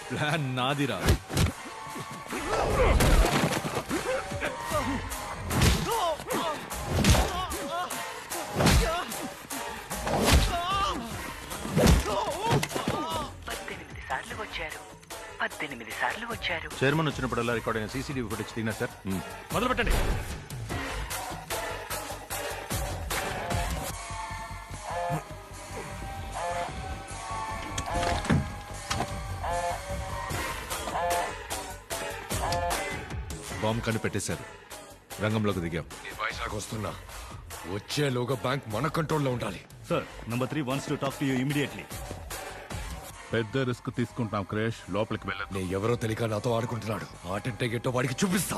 Plan నాదిరా. Chairman వచ్చినప్పుడల్లా record అయిన CCTV footage తిన్నా సార్. మొదలు పెట్టండి. బాంబు కనిపెట్టేశారు. రంగంలోకి దిగాం. వైజాగ్ వస్తున్నా. వచ్చేలోగా బ్యాంక్ మన కంట్రోల్లో ఉండాలి. Sir, number 3 wants to talk to you immediately. పెద్ద రిస్క్ తీసుకుంటాం క్రేష్, లోపలికి వెళ్ళదు. నేను ఎవరో తెలియక నాతో ఆడుకుంటున్నాడు. ఆటంటే గెట్టో వాడికి చూపిస్తా.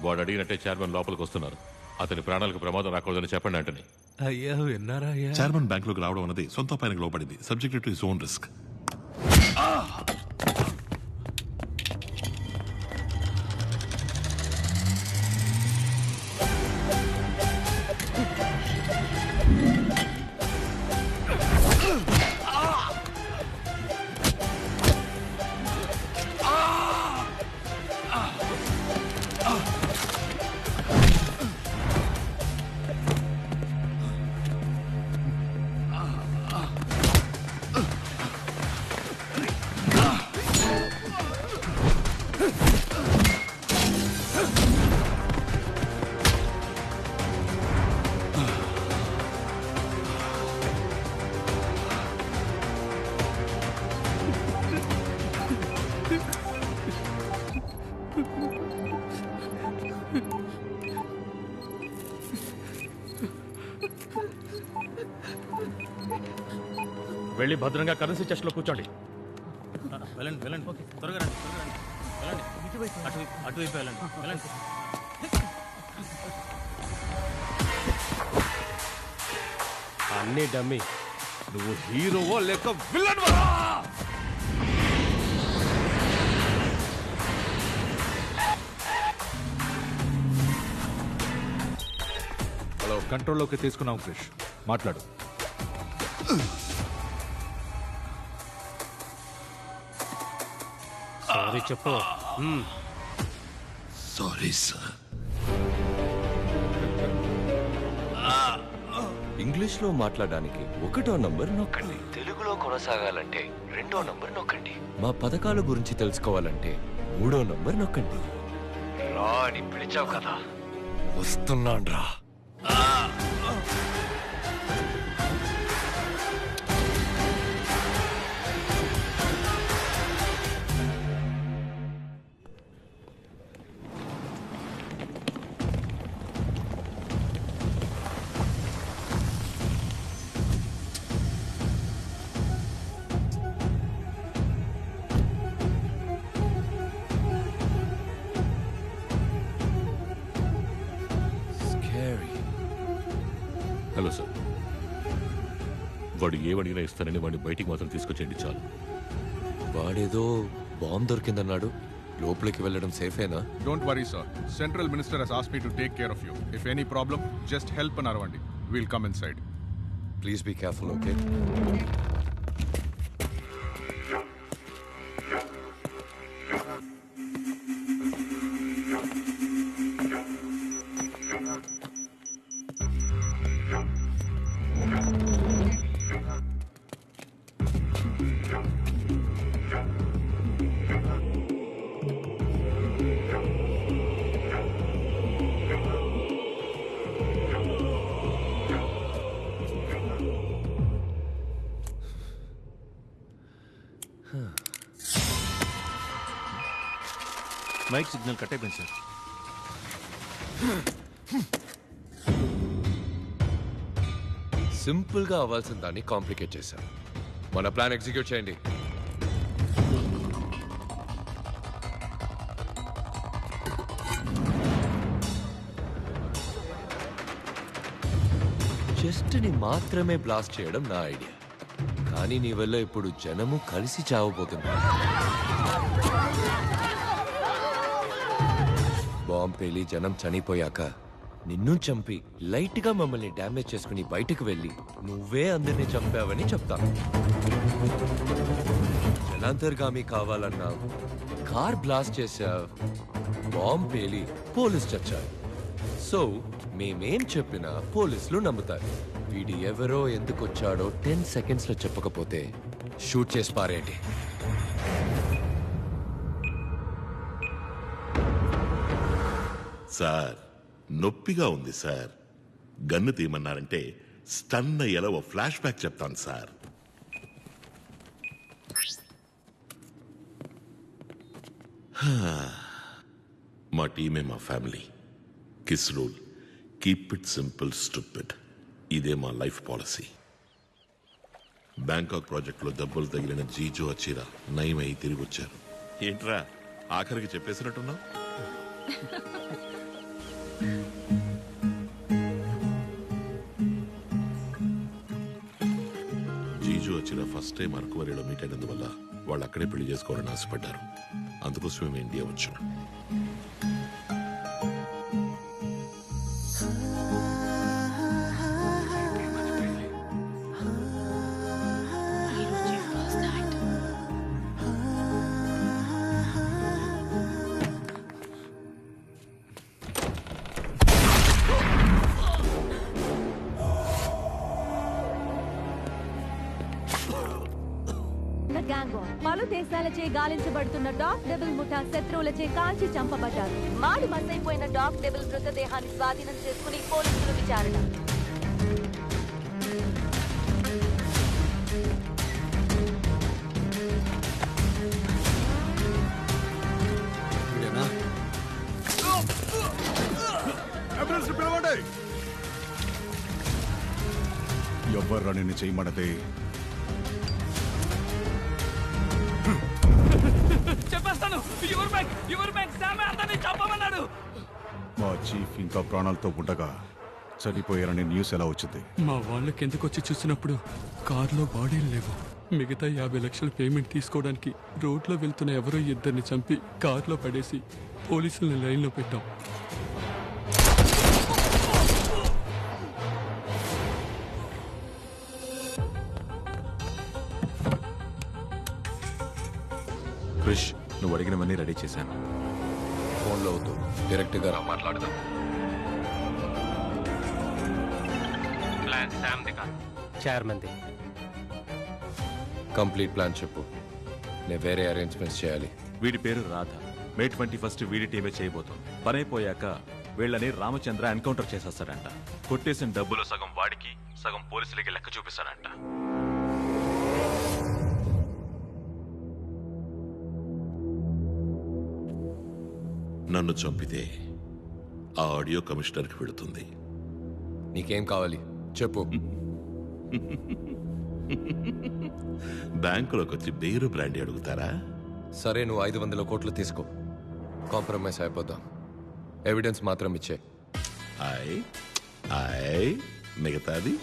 వాడు అడిగినట్టే చైర్మన్ లోపలికి వస్తున్నారు. అతని ప్రాణాలకు ప్రమాదం రాకూడదని చెప్పండి అంటని. అయ్యా విన్నారా అయ్యా? చైర్మన్ బ్యాంక్ లోకి రావడం అనేది సొంత పైనకి లోపడింది, subject to his own risk. వెళ్ళి భద్రంగా కరెన్సీ చెస్ట్ లో కూర్చోండి. వెళ్ళండి వెళ్ళండి, త్వరగా రండి, వెళ్ళండి. అటువైపు వెళ్ళండి, వెళ్ళండి. అన్నీ డమ్మి. నువ్వు హీరోవో లేక విలన్వా? హలో, కంట్రోల్లోకి తీసుకున్నాం క్రిష్. మాట్లాడు. సారీ చెప్పు. Sorry sir. ఇంగ్లీష్ లో మాట్లాడడానికి 1వ నంబర్ నొక్కండి. తెలుగులో కొనసాగాలంటే 2వ నంబర్ నొక్కండి. మా పథకాల గురించి తెలుసుకోవాలంటే 3వ నంబర్ నొక్కండి. రా అని పిలిచావు కదా, వస్తున్నాన్రా. హలో సార్, వాడు ఏమడిగినా ఇస్తానని వాడిని బయటికి మాత్రం తీసుకొచ్చేయండి చాలు. వాడేదో బాంబు దొరికిందన్నాడు. లోపలికి వెళ్ళడం సేఫేనా? Don't worry sir, central minister has asked me to take care of you. If any problem just help అని అరవండి. Will come inside. Please be careful, okay? Mic signal cut అయిపోయింది సార్. సింపుల్ గా అవ్వాల్సిన దాన్ని complicate చేశాం. మన plan execute చేయండి. Chest ని మాత్రమే బ్లాస్ట్ చేయడం నా ఐడియా, కానీ నీ వల్ల ఇప్పుడు జనము కలిసి చావబోతున్నారు. బాంబు పేలి జనం చనిపోయాక నిన్ను చంపి లైట్ గా మమ్మల్ని డ్యామేజ్ చేసుకుని బయటకు వెళ్ళి నువ్వే అందరినీ చంపావని చెప్తాను. జనాంతర్గామి కావాలన్నావు, కార్ బ్లాస్ట్ చేశావు, బాంబు పేలి పోలీస్ చచ్చారు. సో మేమేం చెప్పినా పోలీసులు నమ్ముతారు. వీడి ఎవరో ఎందుకు వచ్చాడో 10 సెకండ్స్ లో చెప్పకపోతే షూట్ చేసి పారేయండి. సార్ నొప్పిగా ఉంది సార్. గన్ను తీయమన్నారంటే స్టన్ అయ్యేలా ఓ ఫ్లాష్ బ్యాక్ చెప్తాను సార్. మా టీమే మా family. Kiss rule, keep it simple stupid. ఇదే మా లైఫ్ పాలసీ. బ్యాంకాక్ ప్రాజెక్టులో దెబ్బలు తగిలిన జీజో అచ్చిరా నయమై తిరిగి వచ్చారు. ఏంట్రా ఆఖరికి చెప్పేసినట్టున్నావు? జీజు వచ్చిన ఫస్ట్ టైం అరకువరిలో మీట్ అయినందువల్ల వాళ్ళు అక్కడే పెళ్లి చేసుకోవాలని ఆశపడ్డారు. అందుకోసమే మేము ఇండియా వచ్చాం. పలు దేశాలచే గాలించబడుతున్న డాగ్ డెవిల్ ముఠా శత్రువులచే కాల్చి చంపబడ్డారు. మాడి మసైపోయిన డాగ్ డెవిల్ మృతదేహాన్ని స్వాధీనం చేసుకుని పోలీసులు విచారణ. ఎవ్వర్రా నిన్ను చేయమన్నదే? చెప్పేస్తాను. యువర్ బ్యాంక్ సామే అందరినీ చంపమన్నాడు. మా చీఫ్ ఇంకా ప్రాణాలతో ఉండగా చనిపోయారని న్యూస్ ఎలా వచ్చింది? మా వాళ్ళకి ఎందుకు వచ్చి చూసినప్పుడు కారులో బాడీలు లేవు. మిగతా 50 లక్షల పేమెంట్ తీసుకోవడానికి రోడ్లో వెళ్తున్న ఎవరో ఇద్దరిని చంపి కారులో పడేసి పోలీసుల్ని లైన్లో పెట్టాం. క్రిష్, నువ్వు అడిగినవన్నీ రెడీ చేశాను. ఫోన్లో వద్దు, డైరెక్ట్ గా రా మాట్లాడదాం. చైర్మన్ది కంప్లీట్ ప్లాన్ చెప్పు. నేను వేరే అరేంజ్మెంట్స్ చేయాలి. వీడి పేరు రాధ. మే 21 వీడి టీమే చేయబోతోంది. పని అయిపోయాక వీళ్ళని రామచంద్ర ఎన్కౌంటర్ చేసేస్తాడంట. కొట్టేసిన డబ్బులు సగం వాడికి, సగం పోలీసులకి లెక్క చూపిస్తాడంట. నన్ను చంపితే ఆ ఆడియో కమిషనర్కి వెళుతుంది. నీకేం కావాలి చెప్పు. బ్యాంకులోకి వచ్చి బేరు బ్రాండీ అడుగుతారా? సరే, నువ్వు 500 కోట్లు తీసుకో. కాంప్రమైజ్ అయిపోదాం. ఎవిడెన్స్ మాత్రం ఇచ్చే. మిగతాది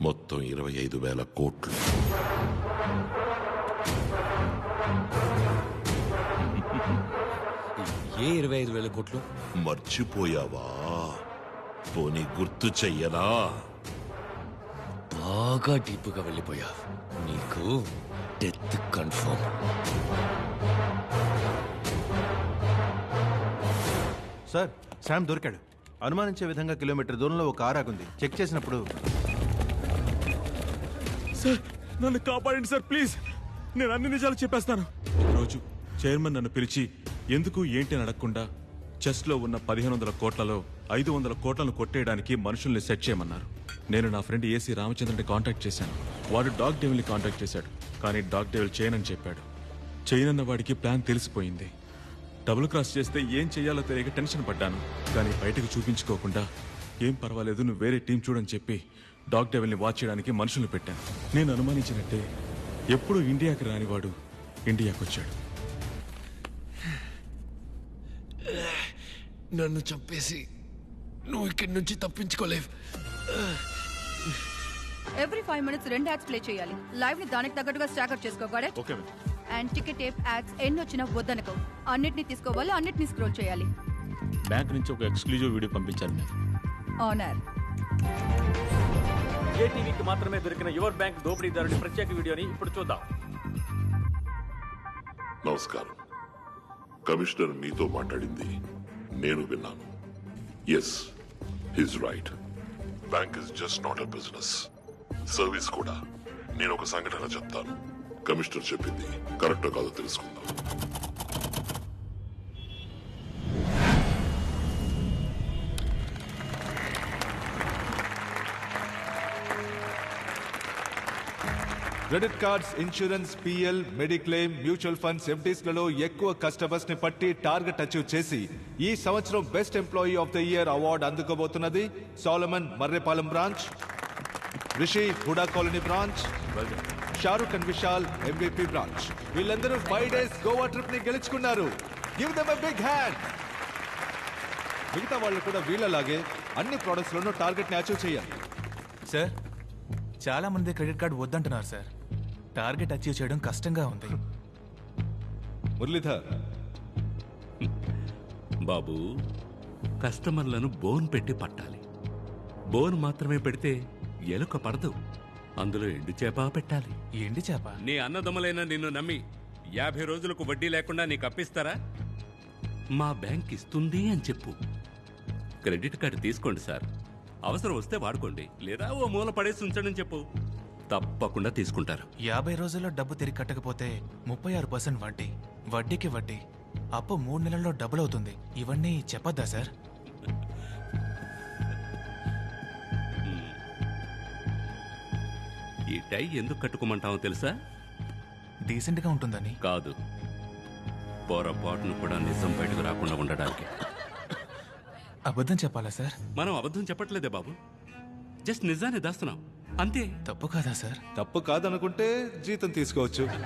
మొత్తం 25,000 కోట్లు. ఏ 25,000 కోట్లు? మర్చిపోయావా? పోనీ గుర్తు చెయ్యనా? బాగా డీప్గా వెళ్ళిపోయా. నీకు డెత్ కన్ఫర్మ్. సార్, శామ్ దొరికాడు. అనుమానించే విధంగా కిలోమీటర్ దూరంలో ఒక కారు ఆగుంది. చెక్ చేసినప్పుడు సార్, నన్ను కాపాడండి సార్, ప్లీజ్. నేను అన్ని నిజాలు చెప్పేస్తాను. ఒకరోజు చైర్మన్ నన్ను పిలిచి ఎందుకు ఏంటి అని అడగకుండా చెస్లో ఉన్న 1500 కోట్లలో 500 కోట్లను కొట్టేయడానికి మనుషుల్ని సెట్ చేయమన్నారు. నేను నా ఫ్రెండ్ ఏసీ రామచంద్రని కాంటాక్ట్ చేశాను. వాడు డాగ్ డెవిల్ని కాంటాక్ట్ చేశాడు. కానీ డాగ్ డెవిల్ చేయనని చెప్పాడు. చేయనన్న వాడికి ప్లాన్ తెలిసిపోయింది. డబుల్ క్రాస్ చేస్తే ఏం చెయ్యాలో తెలియక టెన్షన్ పడ్డాను. కానీ బయటకు చూపించుకోకుండా ఏం పర్వాలేదు, నువ్వు వేరే టీం చూడని చెప్పి డాగ్ డెవిల్ని వాచ్ చేయడానికి మనుషులు పెట్టాను. నేను అనుమానించినట్టే ఎప్పుడూ ఇండియాకి రానివాడు ఇండియాకి వచ్చాడు. నన్ను చంపేసి నువ్వు ఇక్కడి నుంచి తప్పించుకోలేవు. ఎవ్రీ 5 minutes 2 యాడ్స్ ప్లే చేయాలి. లైవ్ ని దానికి తగ్గట్టుగా స్టాకర్ చేసుకోవాలి. Okay ma'am. And ticket tape ads ఎన్ని వచ్చినా వద్దనుకో. అన్నిటిని తీసుకోవాలి, అన్నిటిని స్క్రోల్ చేయాలి. బ్యాంక్ నుంచి ఒక ఎక్స్క్లూజివ్ వీడియో పంపించారు మ్యామ్. ఆనర్. ఏటీవీకి మాత్రమే దొరికిన యువర్ బ్యాంక్ దోపిడీదారుడి ప్రత్యేక వీడియోని ఇప్పుడు చూద్దాం. నమస్కారం. కమిషనర్ మీతో మాట్లాడింది నేను విన్నాను. Yes, he's right. Bank is just not a business, service కూడా. నేను ఒక సంఘటన చెప్తాను. కమిషనర్ చెప్పింది కరెక్టో కాదో తెలుసుకుందాం. Credit cards, insurance, PL, mediclaim, mutual funds, ఎఫ్డీస్లలో ఎక్కువ కస్టమర్స్ ని పట్టి టార్గెట్ అచీవ్ చేసి ఈ సంవత్సరం best employee of the year award అందుకోబోతున్నది Solomon Marripalem branch, Rishi Huda colony branch, Shahrukh and Vishal MVP branch. వీళ్ళందరూ 5 days గోవా ట్రిప్ ని గెలుచుకున్నారు. Give them a big hand. మిగతా వాళ్ళు కూడా వీళ్ళలాగే అన్ని ప్రొడక్ట్స్ లోనూ టార్గెట్ ని అచీవ్ చేయాలి. సార్, చాలా మంది క్రెడిట్ కార్డు వద్దంటున్నారు సార్. టార్గెట్ అచీవ్ చేయడం కష్టంగా ఉంది. మురళీధర్, బాబు, కస్టమర్లను బోన్ పెట్టి పట్టాలి. బోన్ మాత్రమే పెడితే ఎలుక పడదు. అందులో ఎండు చేప పెట్టాలి. ఎండి చేప? నీ అన్నదమ్ములైన నిన్ను నమ్మి 50 రోజులకు వడ్డీ లేకుండా నీకు అప్పిస్తారా? మా బ్యాంక్ ఇస్తుంది అని చెప్పు. క్రెడిట్ కార్డు తీసుకోండి సార్, అవసరం వస్తే వాడుకోండి, లేదా ఓ మూల పడేసి ఉంచండి చెప్పు. తప్పకుండా తీసుకుంటారు. 50 రోజుల్లో డబ్బు తిరిగి కట్టకపోతే 36% వడ్డీ, వడ్డీకి వడ్డీ. అప్పు 3 నెలల్లో డబుల్ అవుతుంది. ఇవన్నీ చెప్పొద్దా సార్? ఈ టై ఎందుకు కట్టుకోమంటావో తెలుసా? డీసెంట్ గా ఉంటుందని కాదు, పొరపాటును కూడా నిజం బయటకు రాకుండా ఉండడానికి. అబద్ధం చెప్పాలా సార్? మనం అబద్ధం చెప్పట్లేదే బాబు, జస్ట్ నిజాన్ని దాస్తున్నాం అంతే. తప్పు కాదా సార్? తప్పు కాదనుకుంటే జీతం తీసుకోవచ్చు.